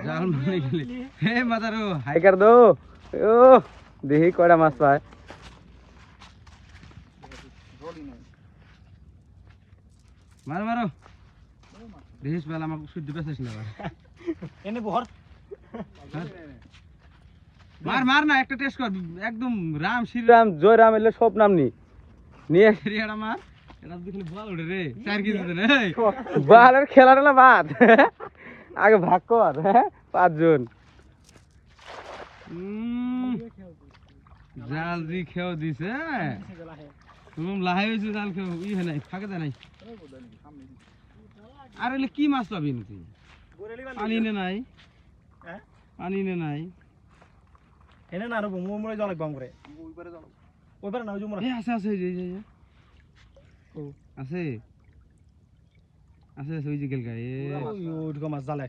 জাল মানে গেলে হে মাদারো হাই কর দো ও দেখি কয়টা মাছ পায় মারো মারো দেখিস বেলা আমাকে শুদ্ধ পেছিস না এনে বহর মার মার না একটা টেস্ট কর একদম রাম শ্রীরাম জয় রাম এলে সব নাম নি নিয়ে শ্রীরাম মার এটা দেখলে বল ওঠে রে 4 কেজি দেন এই বালের খেলাটা বাদ আগে ভাগ কর হ্যাঁ 5 জন জাল দি খেও দিছে তুমি লাহাই হইছে জাল খেও ই হে নাই ফাঁকে দে নাই আর এলে কি মাছ পাবি তুই পানি নে নাই হ্যাঁ পানি নে নাই এনে না রব মু মরে জল বাম করে ওইবারে না ওই জুমরা এ আছে আছে এই যে ও আছে আছে ওই যে গেল গায়ে ওই ওই মাছ জালে